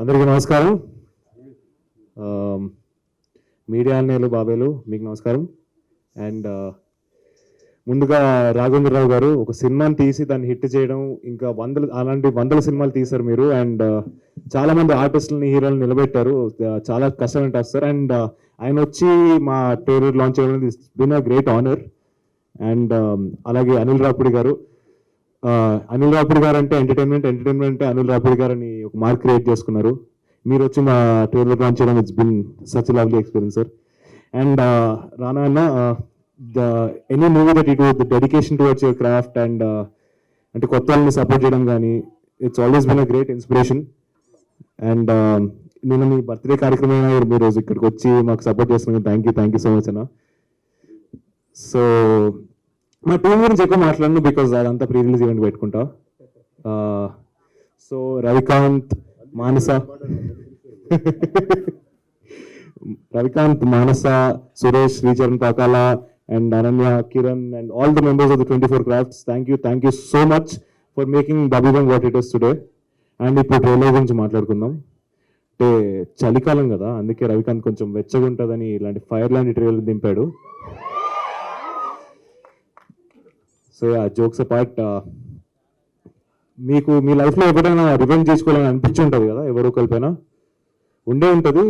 అందరికీ నమస్కారం. మీడియా అన్నయ్యలు బాబాయ్లు మీకు నమస్కారం. అండ్ ముందుగా రాఘవేంద్రరావు గారు ఒక సినిమాని తీసి దాన్ని హిట్ చేయడం, ఇంకా అలాంటి వందల సినిమాలు తీశారు మీరు. అండ్ చాలా మంది ఆర్టిస్టులని హీరోలను నిలబెట్టారు. చాలా కష్టమైన టాస్క్ సార్. అండ్ ఆయన వచ్చి మా ట్రైలర్ లాంచ్ చేయడం it's bin a great honour. And అలాగే అనిల్ రాపుడి గారు అంటే ఎంటర్టైన్మెంట్ అంటే అనిల్ రాపుడి గారు అని ఒక మార్క్ క్రియేట్ చేసుకున్నారు. మీరు వచ్చి మా ట్రైలర్ లాంచ్ చేయడం it's been such lovely experience sir. And Rana అన్న, any movie that you do, the dedication towards your craft and అంటే కొత్త వాళ్ళని సపోర్ట్ చేయడం కానీ, it's always been a great inspiration. And నేను మీ బర్త్డే కార్యక్రమం మీరు రోజు ఇక్కడికి వచ్చి మాకు సపోర్ట్ చేస్తున్నందుకు థ్యాంక్ యూ సో మచ్ అన్న. సో మా టీం గురించి ఎక్కువ మాట్లాడను, బికాజ్ అదంతా ప్రీ రిలీజ్ ఈవెంట్ పెట్టుకుంటా. So Ravikanth, Manasa, Suresh, Sricharan Pakala, and Ananya, Kiran, and all the members of the 24 Crafts, thank you so much for making Babybum what it is today. And ఇప్పుడు trailer గురించి మాట్లాడుకుందాం. అంటే చలికాలం కదా, అందుకే రవికాంత్ కొంచెం వెచ్చగా ఉంటుందని ఇలాంటి ఫైర్ లాంటి ట్రైలర్ దింపాడు. సో జోక్స్ అపార్ట్, మీకు మీ లైఫ్లో ఎప్పుడైనా రివెంజ్ చేసుకోవాలని అనిపించి ఉంటుంది కదా, ఎవరో ఒకరిపైన ఉండే ఉంటుంది.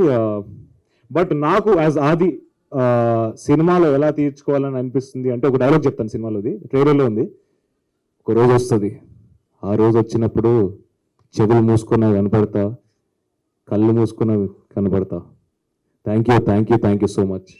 బట్ నాకు యాజ్ ఆది సినిమాలో ఎలా తీర్చుకోవాలని అనిపిస్తుంది అంటే, ఒక డైలాగ్ చెప్తాను. సినిమాలోది ట్రైలర్లో ఉంది. ఒక రోజు వస్తుంది, ఆ రోజు వచ్చినప్పుడు చెవులు మూసుకున్నవి కనపడతా, కళ్ళు మూసుకున్నవి కనపడతా. Thank you so much.